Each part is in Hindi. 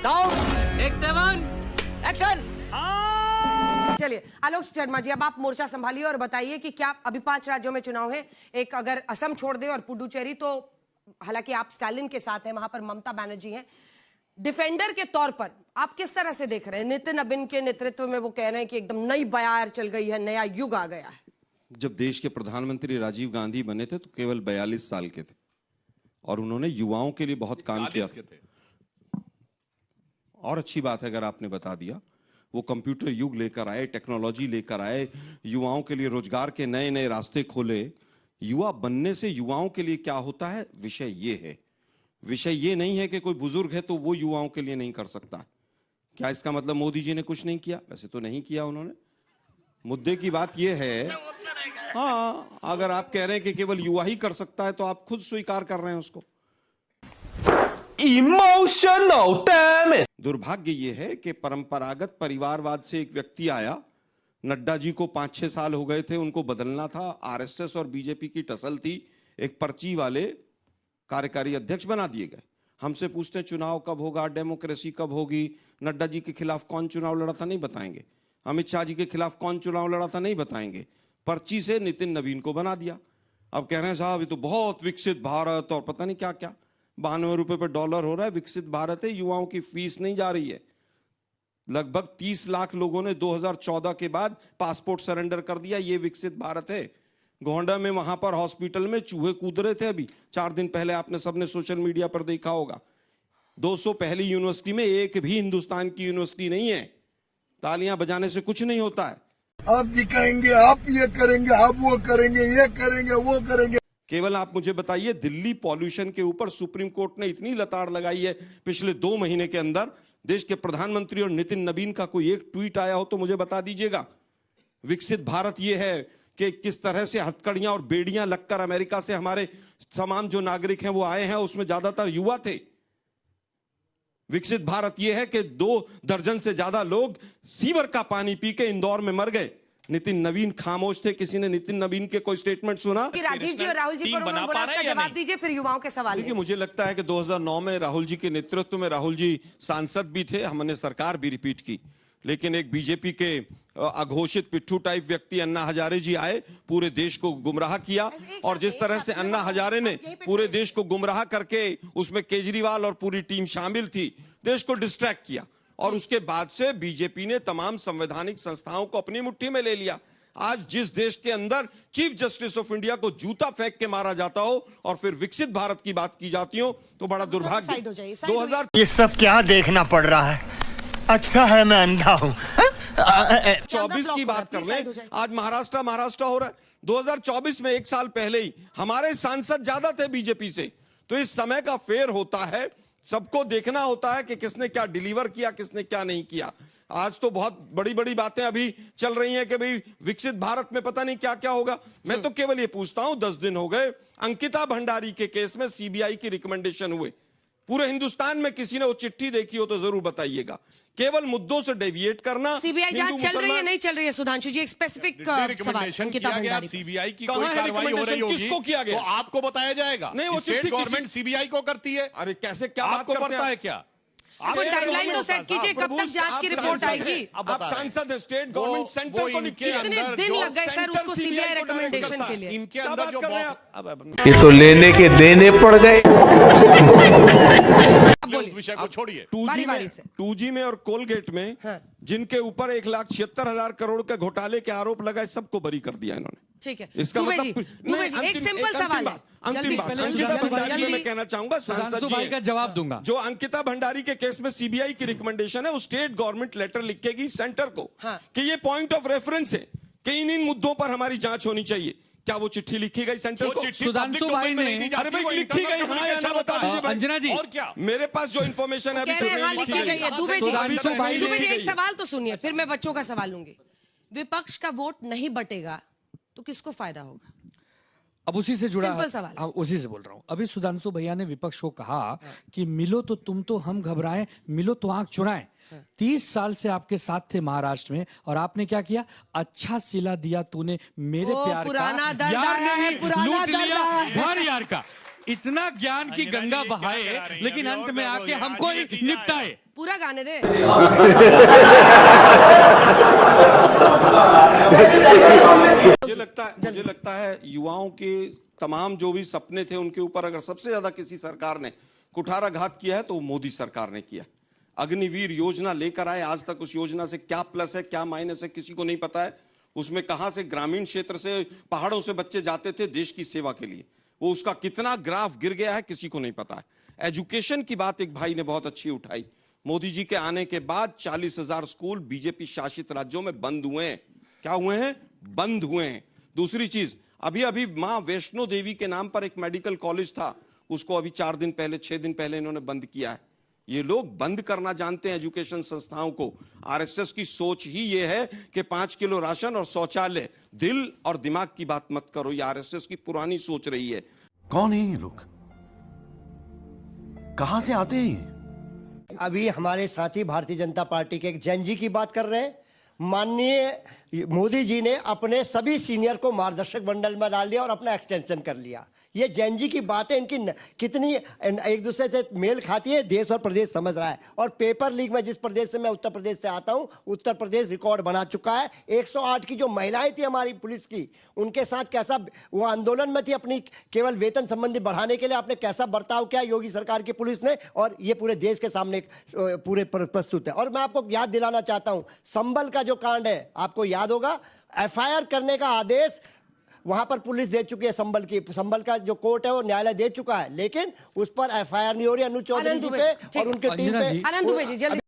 Sound take 7 action. चलिए आलोक शर्मा जी, अब आप मोर्चा संभालिए और बताइए कि क्या अभी 5 राज्यों में चुनाव है, एक अगर असम छोड़ दे और पुडुचेरी, तो हालांकि आप स्टालिन के साथ हैं, वहां पर ममता बनर्जी हैं, डिफेंडर के तौर पर आप किस तरह से देख रहे हैं? नितिन नबीन के नेतृत्व में वो कह रहे हैं कि एकदम नई बयार चल गई है, नया युग आ गया है। जब देश के प्रधानमंत्री राजीव गांधी बने थे तो केवल 42 साल के थे और उन्होंने युवाओं के लिए बहुत काम किया था। और अच्छी बात है अगर आपने बता दिया, वो कंप्यूटर युग लेकर आए, टेक्नोलॉजी लेकर आए, युवाओं के लिए रोजगार के नए नए रास्ते खोले। युवा बनने से युवाओं के लिए क्या होता है, विषय ये है। विषय ये नहीं है कि कोई बुजुर्ग है तो वो युवाओं के लिए नहीं कर सकता। क्या इसका मतलब मोदी जी ने कुछ नहीं किया? वैसे तो नहीं किया उन्होंने। मुद्दे की बात ये है, हाँ, अगर आप कह रहे हैं कि केवल युवा ही कर सकता है तो आप खुद स्वीकार कर रहे हैं उसको। Emotional damn it. दुर्भाग्य ये है कि परंपरागत परिवारवाद से एक व्यक्ति आया, नड्डा जी को 5-6 साल हो गए थे, उनको बदलना था। आरएसएस और बीजेपी की टसल थी, एक पर्ची वाले कार्यकारी अध्यक्ष बना दिए गए। हमसे पूछते हैं चुनाव कब होगा, डेमोक्रेसी कब होगी, नड्डा जी के खिलाफ कौन चुनाव लड़ा था, नहीं बताएंगे। अमित शाह जी के खिलाफ कौन चुनाव लड़ा था, नहीं बताएंगे। पर्ची से नितिन नबीन को बना दिया। अब कह रहे हैं साहब ये तो बहुत विकसित भारत और पता नहीं क्या क्या, 92 रुपए पर डॉलर हो रहा है, विकसित भारत है। युवाओं की फीस नहीं जा रही है। लगभग 30 लाख लोगों ने 2014 के बाद पासपोर्ट सरेंडर कर दिया, ये विकसित भारत है। गोंडा में वहां पर हॉस्पिटल में चूहे कूद रहे थे अभी 4 दिन पहले, आपने सबने सोशल मीडिया पर देखा होगा। 200 पहली यूनिवर्सिटी में एक भी हिंदुस्तान की यूनिवर्सिटी नहीं है। तालियां बजाने से कुछ नहीं होता है। आप दिखाएंगे, आप ये करेंगे, आप वो करेंगे, ये करेंगे, वो करेंगे। केवल आप मुझे बताइए, दिल्ली पॉल्यूशन के ऊपर सुप्रीम कोर्ट ने इतनी लताड़ लगाई है पिछले 2 महीने के अंदर, देश के प्रधानमंत्री और नितिन नबीन का कोई एक ट्वीट आया हो तो मुझे बता दीजिएगा। विकसित भारत ये है कि किस तरह से हथकड़ियां और बेड़ियां लगकर अमेरिका से हमारे तमाम जो नागरिक हैं वो आए हैं, उसमें ज्यादातर युवा थे। विकसित भारत यह है कि 2 दर्जन से ज्यादा लोग सीवर का पानी पी के इंदौर में मर गए। नितिन नबीन खामोश थे। किसी ने नितिन नबीन के कोई स्टेटमेंट सुना? कि राजीव जी और राहुल जी पर उसका जवाब दीजिए, फिर युवाओं के सवाल। देखिए, मुझे लगता है कि 2009 में राहुल जी के नेतृत्व में, राहुल जी सांसद भी थे, हमने सरकार भी रिपीट की, लेकिन एक बीजेपी के अघोषित पिट्ठू टाइप व्यक्ति अन्ना हजारे जी आए, पूरे देश को गुमराह किया। और जिस तरह से अन्ना हजारे ने पूरे देश को गुमराह करके, उसमें केजरीवाल और पूरी टीम शामिल थी, देश को डिस्ट्रैक्ट किया। और उसके बाद से बीजेपी ने तमाम संवैधानिक संस्थाओं को अपनी मुट्ठी में ले लिया। आज जिस देश के अंदर चीफ जस्टिस ऑफ इंडिया को जूता फेंक के मारा जाता हो और फिर विकसित भारत की बात की जाती हो तो बड़ा दुर्भाग्य। 2000 ये सब क्या देखना पड़ रहा है? अच्छा है मैं अंधा हूँ। 24 की बात कर ले, आज महाराष्ट्र हो रहा है। 2024 में 1 साल पहले ही हमारे सांसद ज्यादा थे बीजेपी से। तो इस समय का फेर होता है, सबको देखना होता है कि किसने क्या डिलीवर किया, किसने क्या नहीं किया। आज तो बहुत बड़ी बड़ी बातें अभी चल रही हैं कि भाई विकसित भारत में पता नहीं क्या क्या होगा। मैं तो केवल ये पूछता हूं, 10 दिन हो गए अंकिता भंडारी के केस में सीबीआई की रिकमेंडेशन हुए। पूरे हिंदुस्तान में किसी ने वो चिट्ठी देखी हो तो जरूर बताइएगा। केवल मुद्दों से डेविएट करना। सीबीआई जांच चल रही है, नहीं चल रही है? सुधांशु जी, एक स्पेसिफिक सवाल। अंकिता भंडारी, सीबीआई की कोई कार्रवाई हो रही होगी, किसको किया गया? तो आपको बताया जाएगा। नहीं, वो स्टेट गवर्नमेंट सीबीआई को करती है। अरे कैसे, क्या बात आपको करते पता है हैं? क्या? आप टाइमलाइन तो सेट कीजिए, कब तक जांच की रिपोर्ट आएगी? आप सांसद हैं, स्टेट गवर्नमेंट सेंटर को लिखिए। कितने दिन लग गए सर उसको सीबीआई रिकमेंडेशन के लिए? इनके अंदर जो ये तो लेने के देने पड़ गए। उस विषय को छोड़िए। 2G में और कोलगेट में जिनके ऊपर 1,76,000 करोड़ के घोटाले के आरोप लगाए, सबको बरी कर दिया इन्होंने। ठीक है, इसका मतलब दुबे जी, एक सिंपल सवाल है। अंतिम बात अंकिता भंडारी में मैं कहना चाहूंगा, सांसद जी का जवाब दूंगा। जो अंकिता भंडारी के केस में सीबीआई की रिकमेंडेशन है, वो स्टेट गवर्नमेंट लेटर लिखेगी सेंटर को कि ये पॉइंट ऑफ रेफरेंस है कि इन मुद्दों पर हमारी जांच होनी चाहिए। क्या वो चिट्ठी लिखी गई सेंटर को? सुधांशु भाई ने, अरे भाई लिखी गई, हाँ या ना बता दीजिए भाई। अंजना जी, और क्या? मेरे पास जो इन्फॉर्मेशन है लिखी गई है। दुबे जी, एक है। सवाल तो सुनिए, फिर मैं बच्चों का सवाल लूंगी। विपक्ष का वोट नहीं बटेगा तो किसको फायदा होगा? अब उसी से जुड़ा सिंपल सवाल। अब उसी से बोल रहा हूं। अभी सुधांशु भैया ने विपक्ष को कहा कि मिलो तो तुम तो हम घबराएं, मिलो तो आंख चुराएं। 30 साल से आपके साथ थे महाराष्ट्र में और आपने क्या किया? अच्छा सिला दिया तूने मेरे प्यार पुराना का, दर्द यार है, नहीं, पुराना लूट दर्द लिया है। भर यार का। इतना ज्ञान की गंगा बहाए लेकिन अंत में आके हमको ही निपटाए। पूरा गाने दे। मुझे लगता है युवाओं के तमाम जो भी सपने थे उनके ऊपर अगर सबसे ज्यादा किसी सरकार ने कुठाराघात किया है तो वो मोदी सरकार ने किया। अग्निवीर योजना लेकर आए, आज तक उस योजना से क्या प्लस है क्या माइनस है किसी को नहीं पता है। उसमें कहां से ग्रामीण क्षेत्र से पहाड़ों से बच्चे जाते थे देश की सेवा के लिए, वो उसका कितना ग्राफ गिर गया है किसी को नहीं पता है। एजुकेशन की बात एक भाई ने बहुत अच्छी उठाई। मोदी जी के आने के बाद 40,000 स्कूल बीजेपी शासित राज्यों में बंद हुए हैं। क्या हुए हैं? बंद हुए हैं। दूसरी चीज, अभी अभी मां वैष्णो देवी के नाम पर एक मेडिकल कॉलेज था, उसको अभी 4 दिन पहले 6 दिन पहले इन्होंने बंद किया है। ये लोग बंद करना जानते हैं एजुकेशन संस्थाओं को। आरएसएस की सोच ही ये है कि 5 किलो राशन और शौचालय। दिल और दिमाग की बात मत करो, ये आरएसएस की पुरानी सोच रही है। कौन है ये लोग? कहां से आते हैं? अभी हमारे साथी भारतीय जनता पार्टी के एक जैन जी की बात कर रहे हैं। माननीय मोदी जी ने अपने सभी सीनियर को मार्गदर्शक मंडल में डाल दिया और अपना एक्सटेंशन कर लिया। ये जैन जी की बातें इनकी कितनी एक दूसरे से मेल खाती है, देश और प्रदेश समझ रहा है। और पेपर लीक में जिस प्रदेश से मैं उत्तर प्रदेश से आता हूं, उत्तर प्रदेश रिकॉर्ड बना चुका है। 108 की जो महिलाएं थी हमारी पुलिस की, उनके साथ कैसा वो आंदोलन में थी अपनी केवल वेतन संबंधी बढ़ाने के लिए, आपने कैसा बर्ताव किया योगी सरकार की पुलिस ने, और ये पूरे देश के सामने पूरे प्रस्तुत है। और मैं आपको याद दिलाना चाहता हूं, संभल का जो कांड है आपको याद होगा, एफआईआर करने का आदेश वहां पर पुलिस दे चुकी है। संभल का जो कोर्ट है वो न्यायालय दे चुका है, लेकिन उस पर एफआईआर नहीं हो रही। अनुज चौधरी जी पे और उनके टीम पे आनंद दुबे जी जल्दी।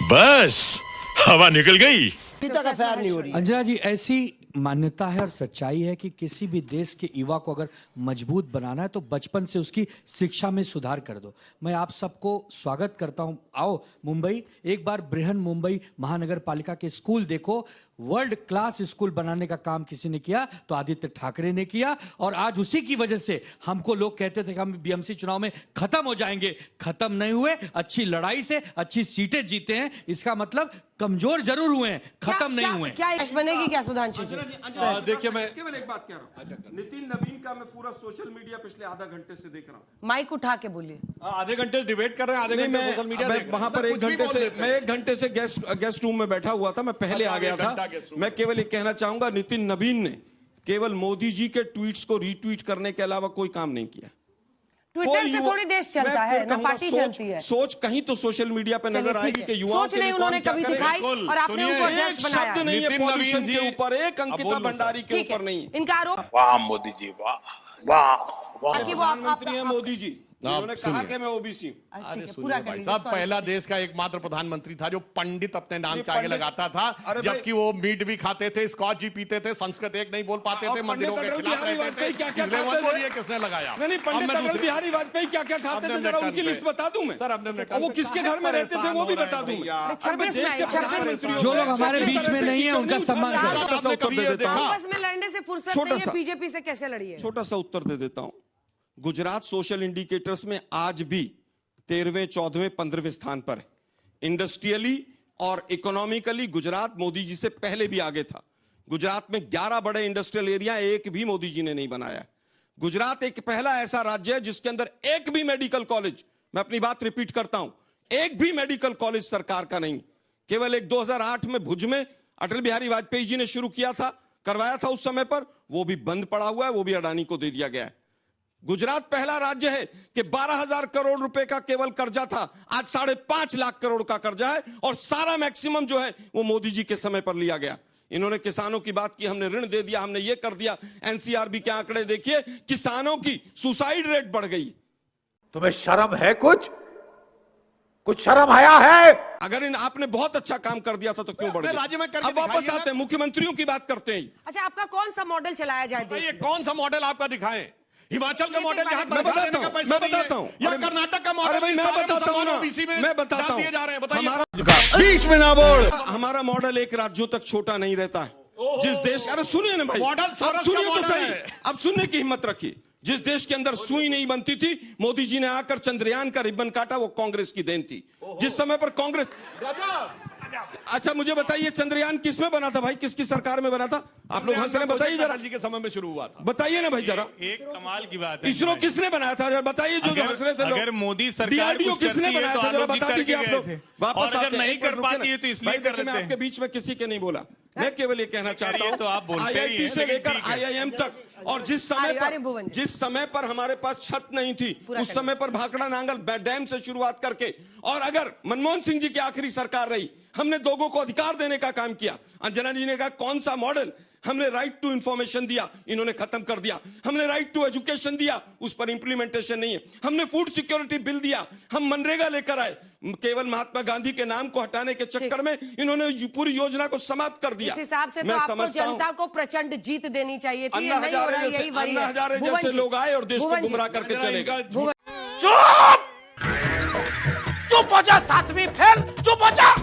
बस हवा निकल गई। अभी तक एफआईआर नहीं हो रही। अंजना जी, ऐसी मान्यता है और सच्चाई है कि किसी भी देश के युवा को अगर मजबूत बनाना है तो बचपन से उसकी शिक्षा में सुधार कर दो। मैं आप सबको स्वागत करता हूं। आओ मुंबई, एक बार बृहन मुंबई महानगर पालिका के स्कूल देखो। वर्ल्ड क्लास स्कूल बनाने का काम किसी ने किया तो आदित्य ठाकरे ने किया, और आज उसी की वजह से हमको लोग कहते थे कि हम बीएमसी चुनाव में खत्म हो जाएंगे। खत्म नहीं हुए, अच्छी लड़ाई से अच्छी सीटें जीते हैं। इसका मतलब कमजोर जरूर हुए हैं, खत्म नहीं हुए। क्या यश बनेगी क्या सुधांशु जी? देखिए, मैं केवल एक बात कह रहा हूं, नितिन नवीन का मैं पूरा सोशल मीडिया पिछले आधा घंटे से देख रहा हूं। माइक उठा के बोलिए। आधे घंटे डिबेट कर रहे हैं, आधे घंटे सोशल मीडिया देख रहे हैं। वहां पर मैं 1 घंटे से गेस्ट रूम में बैठा हुआ था, मैं पहले आ गया था। मैं केवल एक कहना चाहूंगा, नितिन नवीन ने केवल मोदी जी के ट्वीट्स को रीट्वीट करने के अलावा कोई काम नहीं किया। ट्विटर से थोड़ी देश चलता है ना, पार्टी चलती है। सोच कहीं तो सोशल मीडिया पे नजर आएगी कि युवाओं सोच नहीं उन्होंने कभी दिखाई और आपने उनको अध्यक्ष बनाया। शब्द नहीं है पॉल्यूशन के ऊपर, एक अंकिता भंडारी के ऊपर नहीं है। इनका आरोप, वाह मोदी जी, वाह वाह वाह। प्रधानमंत्री है मोदी जी, उन्होंने कहा कि मैं ओबीसी हूं। पूरा कर लीजिए। साहब, पहला देश का एकमात्र प्रधानमंत्री था जो पंडित अपने नाम के आगे लगाता था, जबकि वो मीट भी खाते थे, स्कॉच भी पीते थे, संस्कृत एक नहीं बोल पाते थे, मंदिरों के खिलाफ रहते थे। ये किसने लगाया? नहीं, पंडित अटल बिहारी वाजपेयी क्या क्या खाते थे, जरा उनकी लिस्ट बता दूं मैं। सर, वो किसके घर में रहते थे वो भी बता दूं। जो लोग हमारे बीच में नहीं है उनका सम्मान करें। आपस में लड़ने से फुर्सत नहीं है, बीजेपी से कैसे लड़ी है? छोटा सा उत्तर दे देता हूं। गुजरात सोशल इंडिकेटर्स में आज भी 13वें, 14वें, 15वें स्थान पर है। इंडस्ट्रियली और इकोनॉमिकली गुजरात मोदी जी से पहले भी आगे था। गुजरात में 11 बड़े इंडस्ट्रियल एरिया एक भी मोदी जी ने नहीं बनाया। गुजरात एक पहला ऐसा राज्य है जिसके अंदर एक भी मेडिकल कॉलेज, मैं अपनी बात रिपीट करता हूं, एक भी मेडिकल कॉलेज सरकार का नहीं। केवल एक 2008 में भुज में अटल बिहारी वाजपेयी जी ने शुरू किया था, करवाया था उस समय पर, वो भी बंद पड़ा हुआ है, वो भी अडानी को दे दिया गया है। गुजरात पहला राज्य है कि 12,000 करोड़ रुपए का केवल कर्जा था, आज 5.5 लाख करोड़ का कर्जा है, और सारा मैक्सिमम जो है वो मोदी जी के समय पर लिया गया। इन्होंने किसानों की बात की, हमने ऋण दे दिया, हमने ये कर दिया। एनसीआरबी के आंकड़े देखिए, किसानों की सुसाइड रेट बढ़ गई। तुम्हें शर्म है? कुछ शर्म आया है? अगर आपने बहुत अच्छा काम कर दिया था तो क्यों बढ़ गई? राज्य में अब वापस आते हैं, मुख्यमंत्रियों की बात करते हैं। अच्छा, आपका कौन सा मॉडल चलाया जाए देश में? कौन सा मॉडल आपका दिखाएं? हिमाचल का मॉडल जहां मैं बताता हूं, या कर्नाटक का मॉडल? अरे भाई, मैं बताता हूं ना, मैं बताता हूं। बीच में ना बोल। हमारा मॉडल एक राज्यों तक छोटा नहीं रहता है। जिस देश, अरे सुनिए ना भाई, मॉडल अब सुनिए तो सही, अब सुनने की हिम्मत रखिए। जिस देश के अंदर सुई नहीं बनती थी, मोदी जी ने आकर चंद्रयान का रिबन काटा, वो कांग्रेस की देन थी। जिस समय पर कांग्रेस अच्छा मुझे बताइए, चंद्रयान किसमें बना था भाई? किसकी सरकार में बना था? आप लोग हंस रहे हैं, बताइए जरा। जी के समय में शुरू हुआ था। बताइए ना भाई जरा। एक कमाल की बात है, इसरो किसने बनाया था जरा बताइए। जो हंस रहे थे लोग, अगर मोदी सरकार डीआरडीओ कुछ किसने करती है बनाया तो था जरा आलोचित बता दीजिए आप करके लोग। गए थे। वापस और अगर आते हैं, नहीं एक बार कर रुकिए पाती ना। है तो इसलिए भाई देखिए, कर मैं लेते आपके हैं। बीच में किसी के नहीं बोला, मैं केवल ये कहना चाहता ये तो आप हूँ बोलते ही IIT हैं, से लेकिन लेकर ठीक है। IIM तक, और जिस समय पर हमारे पास छत नहीं थी, उस समय पर भाखड़ा नांगल डैम से शुरुआत करके, और अगर मनमोहन सिंह जी की आखिरी सरकार रही, हमने लोगों को अधिकार देने का काम किया। अंजना जी ने कहा कौन सा मॉडल, हमने राइट टू इंफॉर्मेशन दिया, इन्होंने खत्म कर दिया। हमने राइट टू एजुकेशन दिया, उस पर इंप्लीमेंटेशन नहीं है। हमने फूड सिक्योरिटी बिल दिया, हम मनरेगा लेकर आए, केवल महात्मा गांधी के नाम को हटाने के चक्कर में इन्होंने पूरी योजना को समाप्त कर दिया। इस हिसाब से तो आपको जनता को प्रचंड जीत देनी चाहिए थी। ये नहीं हो रहा, यही वही है। अन्ना हजारे जैसे लोग आए और देश को गुमराह करके चले गए। चुप हो जा, सातवीं फेल, चुप हो जा।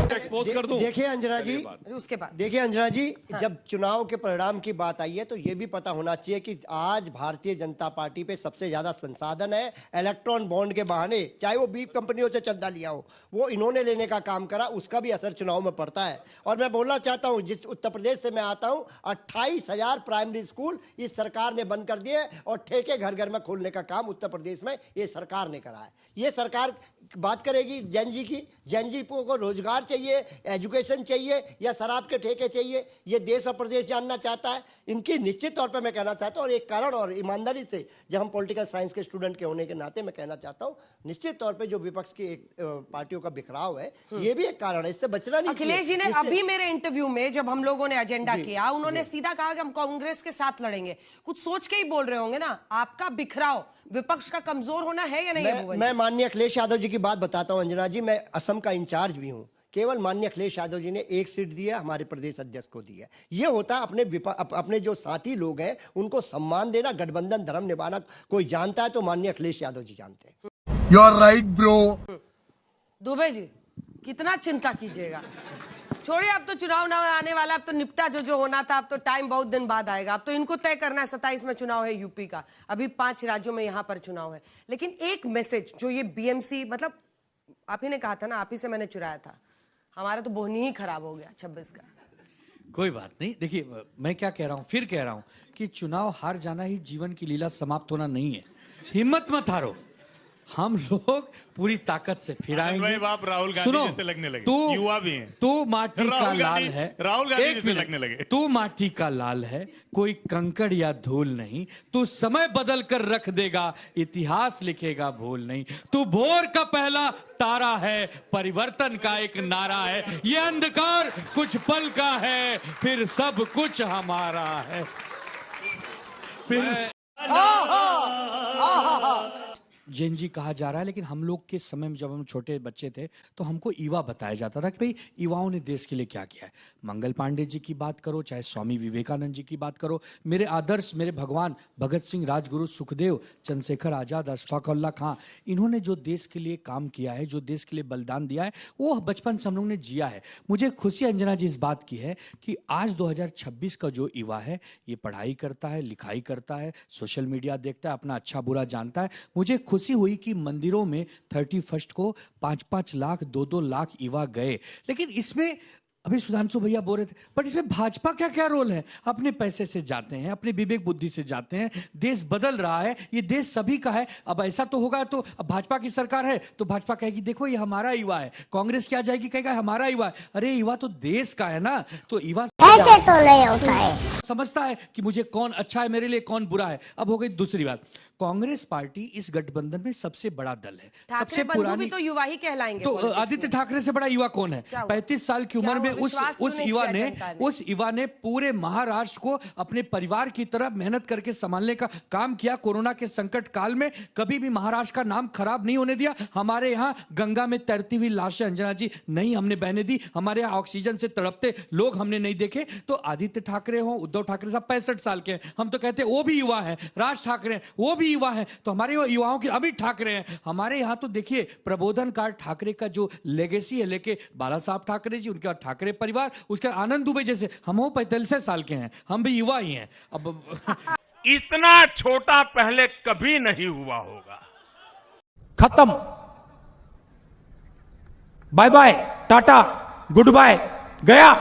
एक्सपोज कर दूं। देखिए अंजना जी, उसके बाद देखिए अंजना जी, जब चुनाव के परिणाम की बात आई है तो ये भी पता होना चाहिए कि आज भारतीय जनता पार्टी पे सबसे ज्यादा संसाधन है। इलेक्ट्रॉन बॉन्ड के बहाने, चाहे वो बीप कंपनियों से चंदा लिया हो, वो इन्होंने लेने का काम करा, उसका भी असर चुनाव में पड़ता है। और मैं बोलना चाहता हूं, जिस उत्तर प्रदेश से मैं आता हूं, 28,000 प्राइमरी स्कूल इस सरकार ने बंद कर दिए और ठेके घर घर में खोलने का काम उत्तर प्रदेश में ये सरकार ने करा है। ये सरकार बात करेगी जैन जी की, जैन जी को रोजगार चाहिए, एजुकेशन चाहिए या शराब के ठेके चाहिए, ये देश और प्रदेश जानना चाहता है। इनकी निश्चित तौर पे मैं कहना चाहता हूं, और एक कारण और ईमानदारी से, जब हम पॉलिटिकल साइंस के स्टूडेंट के होने के नाते मैं कहना चाहता हूं, निश्चित तौर पे जो विपक्ष की पार्टियों का बिखराव है, ये भी एक कारण है, इससे बचना नहीं चाहिए। अखिलेश जी ने अभी मेरे इंटरव्यू में, जब हम लोगों ने एजेंडा किया, उन्होंने सीधा कहा कि हम कांग्रेस के साथ लड़ेंगे। कुछ सोच के ही बोल रहे होंगे ना। आपका बिखराव विपक्ष का कमजोर होना है या नहीं? मैं माननीय अखिलेश यादव जी की बात बताता हूं अंजना जी। मैं असम का इंचार्ज भी हूं। केवल माननीय अखिलेश यादव जी ने एक सीट दी है, हमारे प्रदेश अध्यक्ष को दी है। ये होता है अपने जो साथी लोग हैं उनको सम्मान देना, गठबंधन धर्म निभाना। कोई जानता है तो माननीय अखिलेश यादव जी जानते हैं। You are right bro. Dubey ji कितना चिंता कीजिएगा, छोड़िए, अब तो चुनाव ना आने वाला, अब तो निपटा जो होना था। अब तो टाइम बहुत दिन बाद आएगा। अब तो इनको तय करना है, 27 में चुनाव है यूपी का, अभी 5 राज्यों में यहां पर चुनाव है। लेकिन एक मैसेज जो ये बीएमसी, मतलब आप ही ने कहा था ना, आप ही से मैंने चुराया था, हमारा तो बोहनी ही खराब हो गया 26 का। कोई बात नहीं। देखिए, मैं क्या कह रहा हूं, फिर कह रहा हूं कि चुनाव हार जाना ही जीवन की लीला समाप्त होना नहीं है। हिम्मत मत हारो, हम लोग पूरी ताकत से फिर आएंगे। आप राहुल गांधी जैसे लगने लगे, तू युवा भी हैं। तू माटी का लाल है, राहुल गांधी जैसे लगने लगे। तू माटी का लाल है, कोई कंकड़ या धूल नहीं। तू समय बदल कर रख देगा, इतिहास लिखेगा भूल नहीं। तू भोर का पहला तारा है, परिवर्तन का एक नारा है। ये अंधकार कुछ पल का है, फिर सब कुछ हमारा है। फिर जैन जी कहा जा रहा है, लेकिन हम लोग के समय में जब हम छोटे बच्चे थे तो हमको युवा बताया जाता था कि भाई युवाओं ने देश के लिए क्या किया है। मंगल पांडे जी की बात करो, चाहे स्वामी विवेकानंद जी की बात करो, मेरे आदर्श, मेरे भगवान भगत सिंह, राजगुरु सुखदेव, चंद्रशेखर आजाद, अशफाक उल्लाह खां, इन्होंने जो देश के लिए काम किया है, जो देश के लिए बलिदान दिया है, वो बचपन से हम लोग ने जिया है। मुझे खुशी अंजना जी इस बात की है कि आज 2026 का जो युवा है, ये पढ़ाई करता है, लिखाई करता है, सोशल मीडिया देखता है, अपना अच्छा बुरा जानता है। मुझे खुशी हुई कि मंदिरों में 31 को 5-5 लाख 2-2 लाख युवा गए। लेकिन इसमें अभी सुधांशु भैया बोल रहे थे, बट इसमें भाजपा का क्या रोल है? अपने पैसे से जाते हैं, अपने विवेक बुद्धि से जाते हैं। देश बदल रहा है, ये देश सभी का है। अब ऐसा तो होगा, तो अब भाजपा की सरकार है तो भाजपा कहेगी देखो ये हमारा युवा है, कांग्रेस क्या जाएगी कहेगा हमारा युवा है। अरे युवा तो देश का है ना, तो युवा ऐसे तो नहीं होता है। समझता है कि मुझे कौन अच्छा है, मेरे लिए कौन बुरा है। अब हो गई दूसरी बात, कांग्रेस पार्टी इस गठबंधन में सबसे बड़ा दल है, सबसे पुरानी, तो युवा ही कहलाएंगे। तो आदित्य ठाकरे से बड़ा युवा कौन है? 35 साल की उम्र में उस युवा ने पूरे महाराष्ट्र को अपने परिवार की तरह मेहनत करके संभालने का काम किया। कोरोना के संकट काल में कभी भी महाराष्ट्र का नाम खराब नहीं होने दिया। हमारे यहाँ गंगा में तैरती हुई लाशें अंजना जी नहीं हमने बहने दी, हमारे यहाँ ऑक्सीजन से तड़पते लोग हमने नहीं देखे। तो आदित्य ठाकरे हो, उद्धव ठाकरे साहब 65 साल के हैं, हम तो कहते हैं वो भी युवा है। राज ठाकरे वो भी युवा है, तो हमारे युवाओं के अमित ठाकरे हैं। हमारे यहाँ तो देखिए प्रबोधनकार ठाकरे का जो लेगेसी है, लेके बाला साहब ठाकरे जी, उनके ठाकरे परिवार, उसके आनंद दुबे जैसे, हम 45 साल के हैं, हम भी युवा ही हैं। अब इतना छोटा पहले कभी नहीं हुआ होगा। खत्म, bye bye, tata. Good bye, गया।